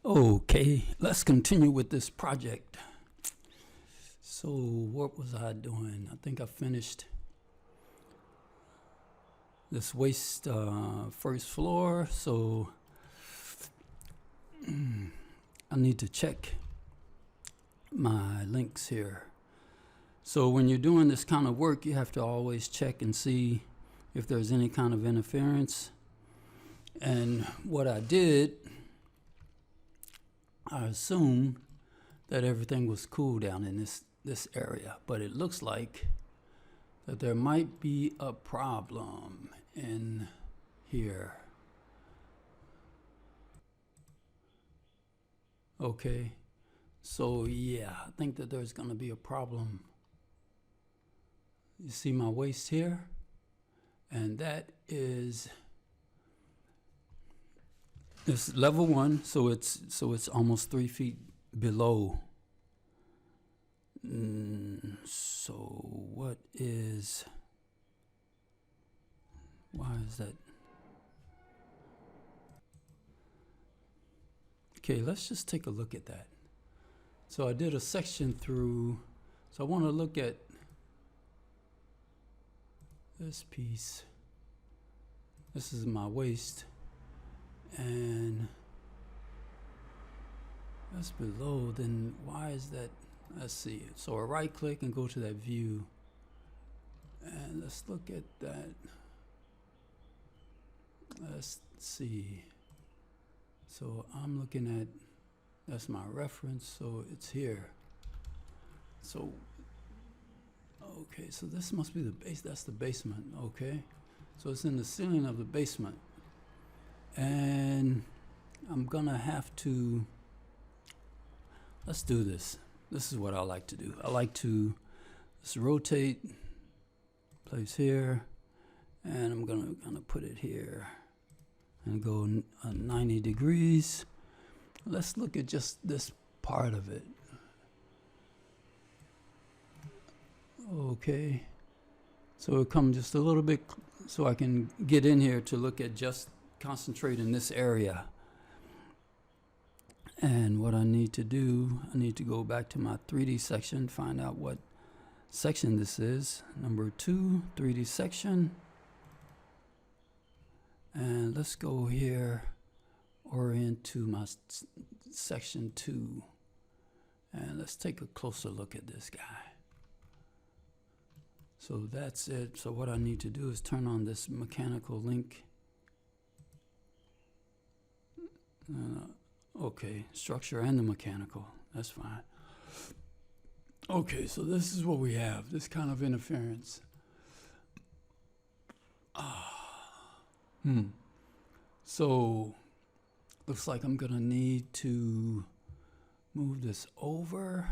Okay, let's continue with this project. So what was I doing? I think I finished this waste first floor, so I need to check my links here. So when you're doing this kind of work, you have to always check and see if there's any kind of interference. And what I did, I assumed that everything was cool down in this area, but it looks like that there might be a problem in here. Okay, so yeah, I think that there's going to be a problem. You see my waist here, and that is this level 1, so it's almost 3 feet below. So why is that? Okay, let's just take a look at that. So I did a section through, so I want to look at this piece. This is my waist, and that's below. Then why is that? Let's see. So I right click and go to that view, and let's look at that. Let's see. So I'm looking at, that's my reference, so it's here. So okay, so this must be the base. That's the basement. Okay, so it's in the ceiling of the basement, and I'm gonna have to, let's do this. This is what I like to do. I like to just rotate, place here, and I'm gonna put it here and go 90 degrees. Let's look at just this part of it. Okay, so it comes just a little bit, so I can get in here to look at, just concentrate in this area. And what I need to do, I need to go back to my 3D section, find out what section this is. Number 2, 3D section. And let's go here, orient to my section 2. And let's take a closer look at this guy. So that's it. So what I need to do is turn on this mechanical link. Okay, structure and the mechanical, that's fine. Okay, so this is what we have, this kind of interference. So looks like I'm gonna need to move this over.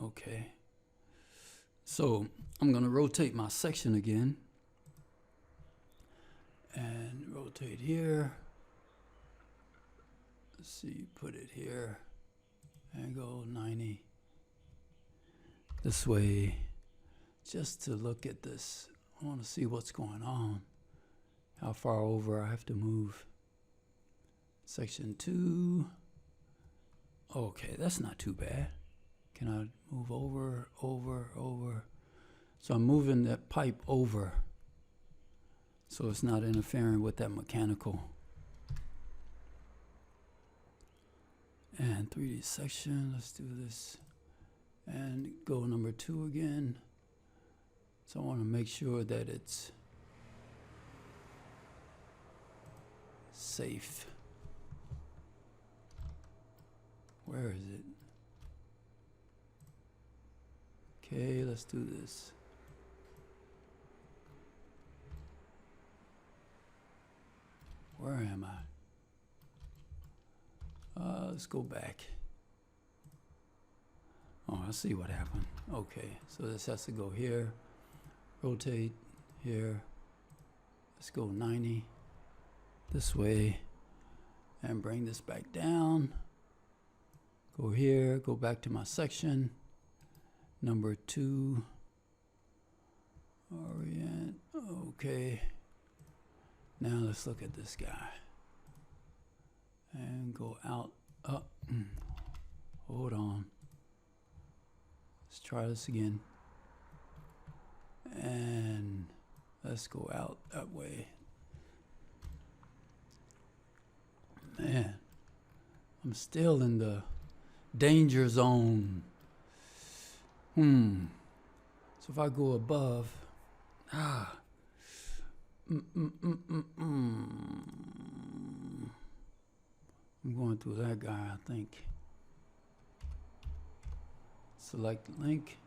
Okay, so I'm gonna rotate my section again and rotate here. Let's see, put it here and go 90 this way, just to look at this. I want to see what's going on, how far over I have to move. Section 2. Okay, that's not too bad. Can I move over? So I'm moving that pipe over, so it's not interfering with that mechanical. And 3D section, let's do this. And go number 2 again. So I want to make sure that it's safe. Where is it? Okay, let's do this. Where am I? Let's go back. Oh, I see what happened. Okay, so this has to go here, rotate here. Let's go 90 this way and bring this back down. Go here, go back to my section. Number 2, orient. Okay, now let's look at this guy. out, up. Hold on. Let's try this again. And let's go out that way. Man, I'm still in the danger zone. So if I go above, I'm going through that guy, I think. Select link.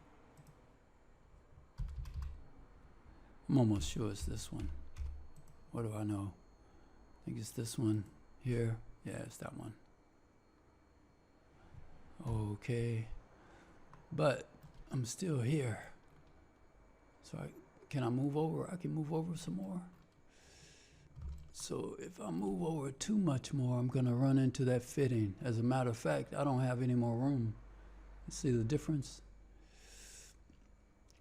I'm almost sure it's this one. What do I know? I think it's this one here. Yeah, it's that one. Okay. But I'm still here. So can I move over? I can move over some more. So if I move over too much more, I'm going to run into that fitting. As a matter of fact, I don't have any more room. See the difference?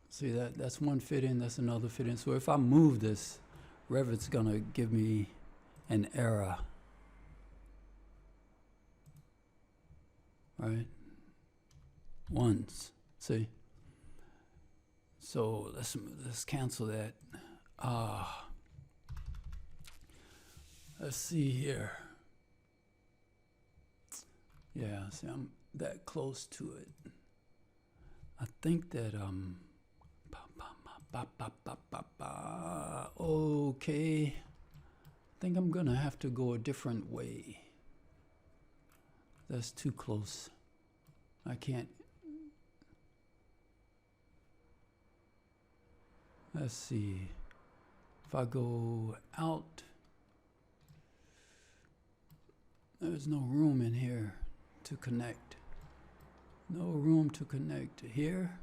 See that's one fitting, that's another fitting. So if I move this, Revit's going to give me an error. Right? Once. See? So let's cancel that. Let's see here. Yeah, see, I'm that close to it. I think that okay. I think I'm gonna have to go a different way. That's too close. I can't. Let's see. If I go out, there's no room in here to connect. No room to connect here,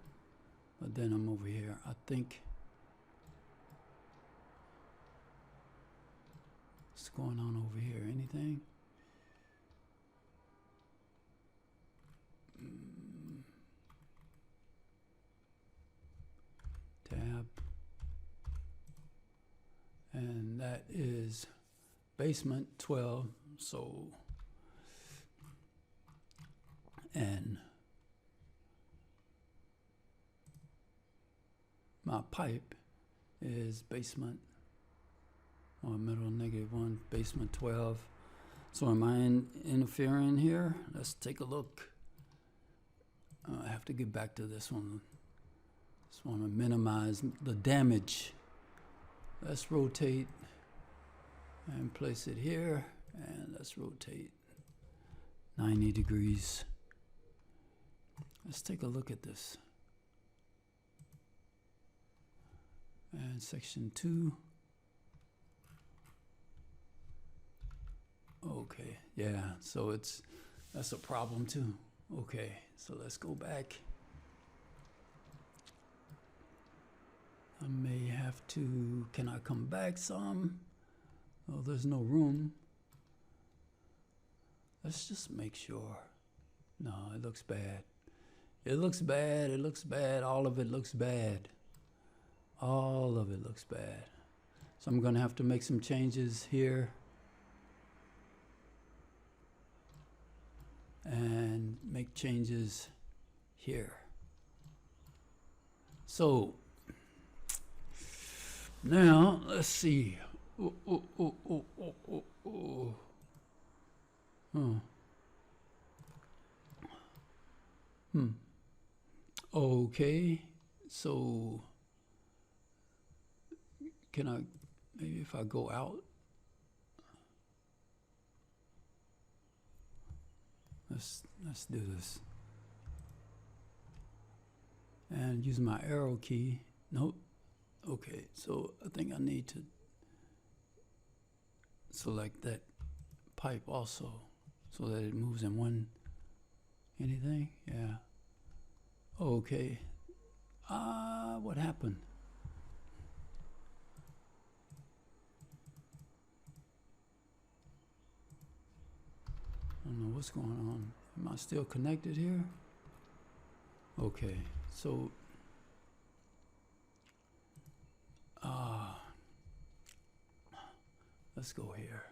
but then I'm over here. I think. What's going on over here? Anything? Tab. And that is basement 12. So, and my pipe is basement, or middle -1, basement 12. So am I interfering here? Let's take a look. I have to get back to this one. Just want to minimize the damage. Let's rotate and place it here, and let's rotate 90 degrees. Let's take a look at this. And section 2. Okay, yeah, so that's a problem too. Okay, so let's go back. I may have to, can I come back some? Oh, there's no room. Let's just make sure. No, it looks bad. It looks bad, it looks bad, all of it looks bad. All of it looks bad. So I'm gonna have to make some changes here. And make changes here. So now let's see. Okay, so can I, maybe if I go out, let's do this. And use my arrow key. Nope. Okay, so I think I need to select that pipe also so that it moves in one. Anything? Yeah. Okay. What happened? I don't know what's going on. Am I still connected here? Okay, so let's go here.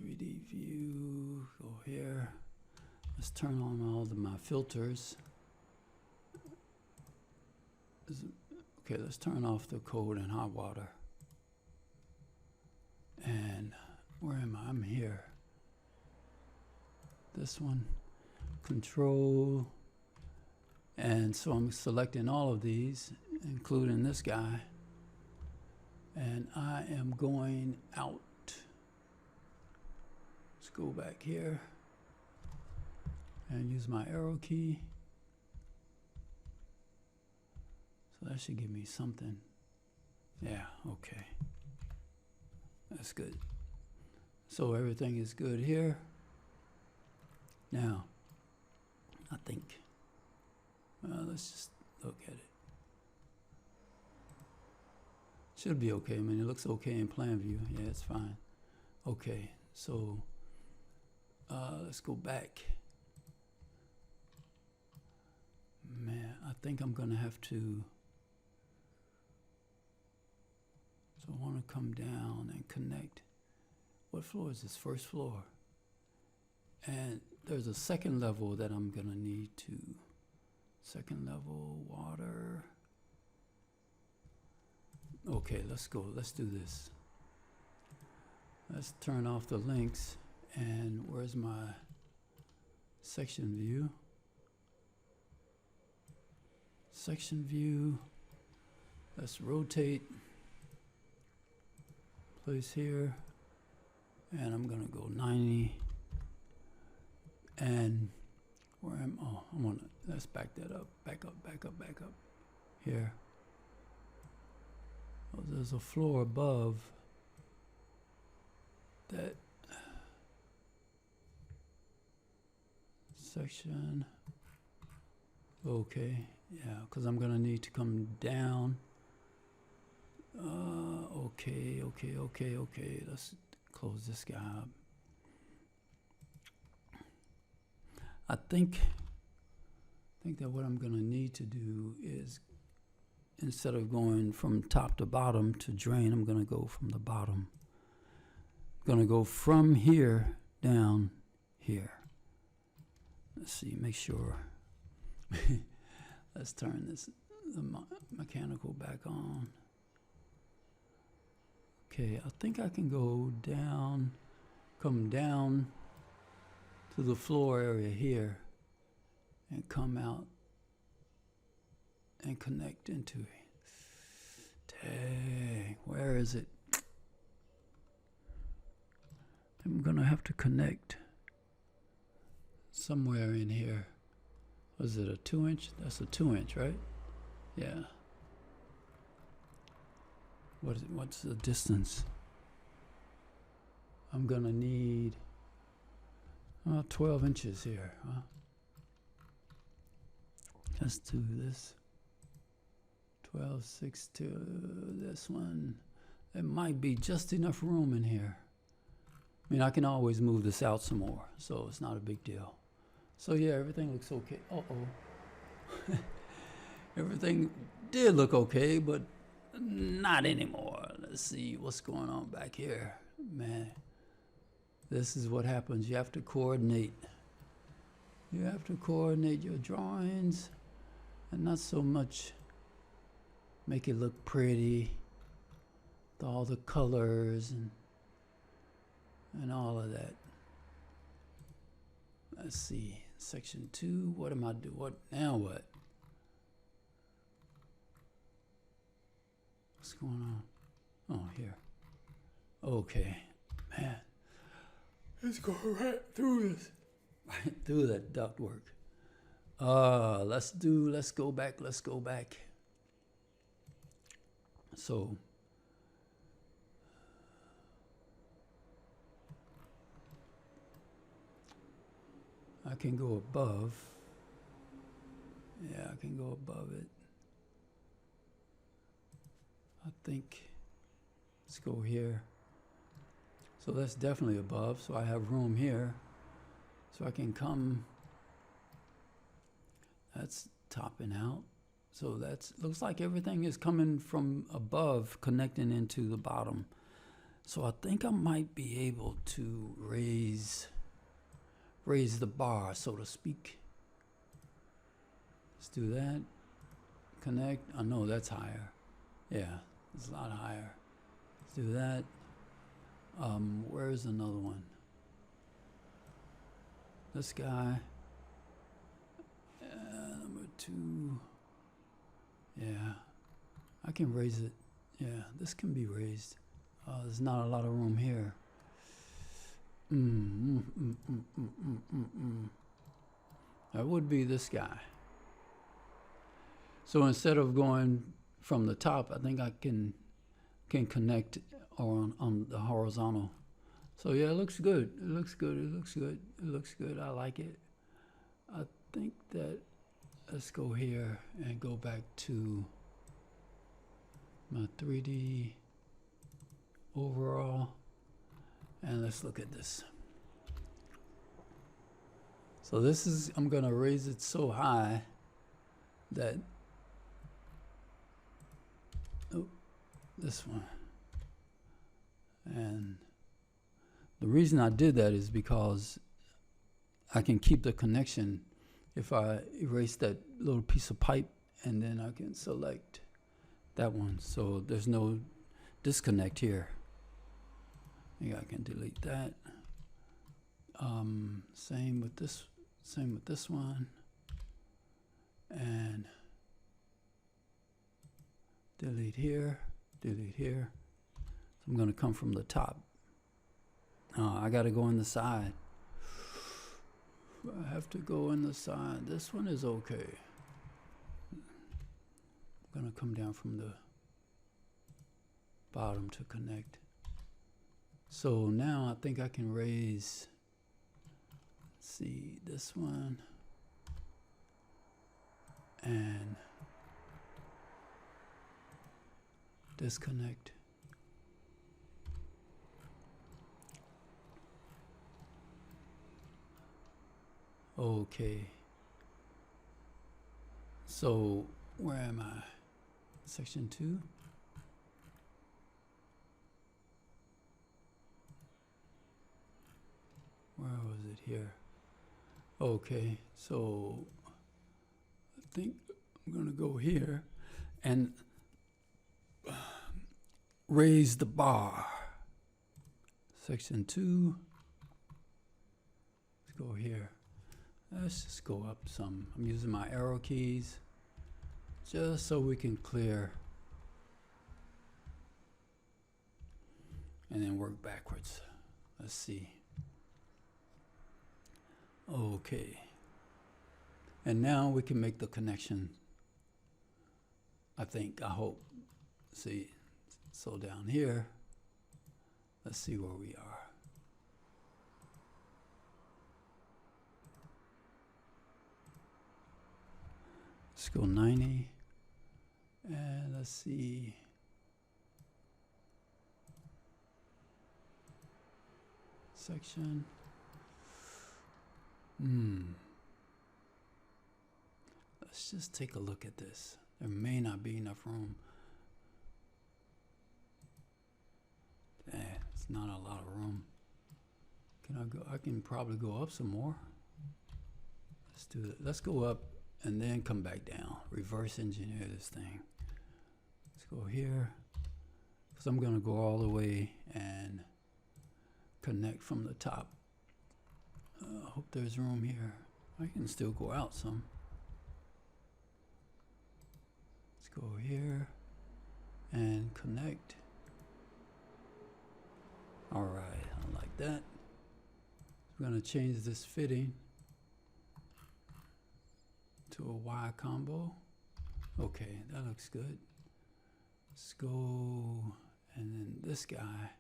3D view, go here. Let's turn on all of my filters. Okay, let's turn off the cold and hot water. And where am I? I'm here. This one, control. And so I'm selecting all of these, including this guy. And I am going out. Let's go back here and use my arrow key. So that should give me something. Yeah, okay. That's good. So everything is good here. Now, I think, let's just look at it. Should be okay. I mean, it looks okay in plan view. Yeah, it's fine. Okay, so let's go back. Man, I think I'm gonna have to. So I want to come down and connect. What floor is this? First floor. And there's a second level that I'm gonna need to. Second level, water. Okay, let's go. Let's do this. Let's turn off the links. And where's my section view? Section view. Let's rotate. Place here. And I'm gonna go 90. And where am I want to, let's back that up. Back up, back up, back up. Here. Oh, there's a floor above that section. Okay, yeah, because I'm gonna need to come down. Okay. Let's close this guy up. I think that what I'm gonna need to do is, instead of going from top to bottom to drain, I'm gonna go from the bottom. I'm gonna go from here down here. Let's see, make sure. Let's turn the mechanical back on. Okay, I think I can go down, come down to the floor area here and come out and connect into it. Dang, where is it? I'm gonna have to connect somewhere in here. Was it a 2-inch? That's a 2-inch, right? Yeah. What is it? What's the distance? I'm gonna need 12 inches here, huh? Let's do this. 12, 6 to this one. There might be just enough room in here. I mean, I can always move this out some more, so it's not a big deal. So yeah, everything looks okay. Uh-oh. Everything did look okay, but not anymore. Let's see what's going on back here. Man, this is what happens. You have to coordinate. You have to coordinate your drawings and not so much make it look pretty with all the colors and all of that. Let's see, section 2, what am I doing? What, now what? What's going on? Oh, here. Okay, man. Let's go right through this. Right through that ductwork. Let's go back. So, I can go above. Yeah, I can go above it. I think, let's go here. So that's definitely above, so I have room here. So I can come, that's topping out. So that's, looks like everything is coming from above, connecting into the bottom. So I think I might be able to raise the bar, so to speak. Let's do that. Connect. I know that's higher. Yeah, it's a lot higher. Let's do that. Where's another one? This guy. Number 2. Yeah, I can raise it. Yeah, this can be raised. There's not a lot of room here. That would be this guy. So instead of going from the top, I think I can connect on the horizontal. So yeah, it looks good. It looks good. It looks good. It looks good. I like it. I think that let's go here and go back to my 3D overall, and let's look at this. So this is, I'm gonna raise it so high that, oh, this one. And the reason I did that is because I can keep the connection if I erase that little piece of pipe, and then I can select that one. So there's no disconnect here. Maybe I can delete that. Same with this one. And delete here, delete here. So I'm gonna come from the top. I gotta go in the side. I have to go in the side. This one is okay. I'm gonna come down from the bottom to connect. So now I think I can raise, let's see, this one and disconnect. Okay. So where am I? Section 2. Where was it here? Okay, so I think I'm gonna go here and raise the bar. Section 2. Let's go here. Let's just go up some. I'm using my arrow keys just so we can clear and then work backwards. Let's see. Okay. And now we can make the connection. I think, I hope. See, so down here, let's see where we are. Let's go 90, and let's see. Section. Let's just take a look at this. There may not be enough room. It's not a lot of room. Can I go? I can probably go up some more. Let's do it. Let's go up and then come back down. Reverse engineer this thing. Let's go here. Because I'm going to go all the way and connect from the top. I hope there's room here. I can still go out some. Let's go here and connect. All right, I like that. We're going to change this fitting to a Y combo. Okay, that looks good. Let's go, and then this guy.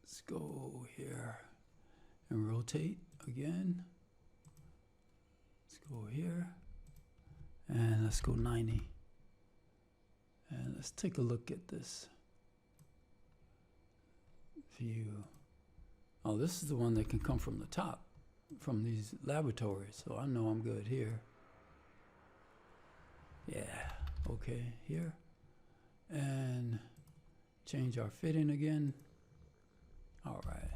Let's go here and rotate again. Let's go here and let's go 90. And let's take a look at this view. Oh, this is the one that can come from the top, from these laboratories. So I know I'm good here. Yeah, okay, here. and change our fitting again. All right.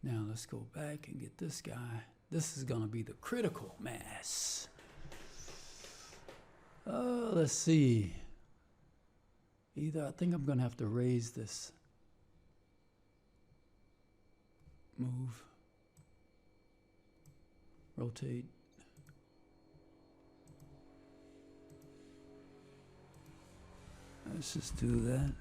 Now let's go back and get this guy. This is going to be the critical mass. Let's see. I think I'm going to have to raise this. Move. Rotate. Let's just do that.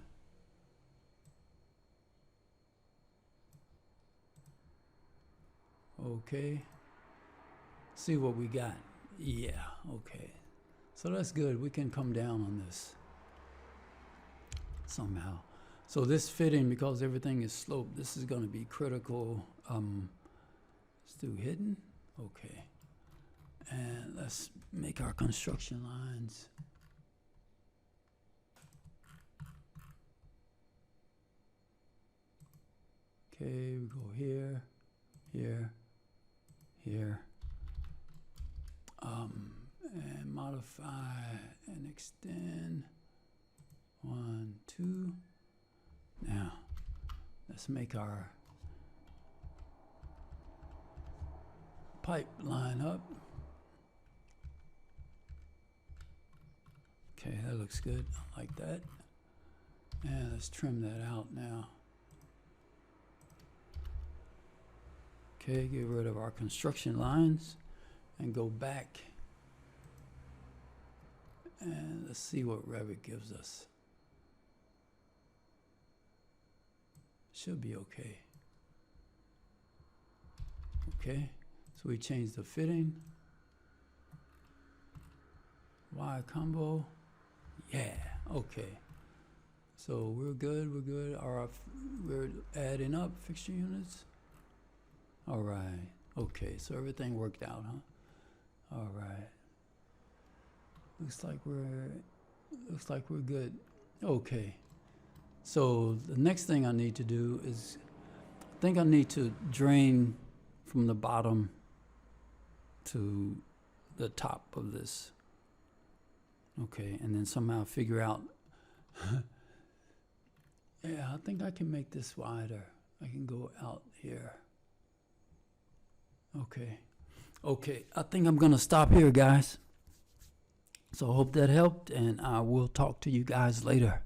Okay. See what we got. Yeah, okay. So that's good. We can come down on this somehow. So this fitting, because everything is sloped, this is going to be critical. Let's do hidden. Okay. And let's make our construction lines. Okay, we go here, here, here. And modify and extend. 1, 2. Now, let's make our pipe line up. Okay, that looks good. I like that. And let's trim that out now. Okay, get rid of our construction lines and go back. And let's see what Revit gives us. Should be okay. Okay, so we change the fitting. Y combo. Yeah, okay. So we're good, we're good. We're adding up fixture units. All right, okay, so everything worked out, huh? All right. Looks like we're good. Okay. So the next thing I need to do is, I think I need to drain from the bottom to the top of this. Okay, and then somehow figure out, yeah, I think I can make this wider. I can go out here. Okay. Okay, I think I'm gonna stop here, guys. So I hope that helped, and I will talk to you guys later.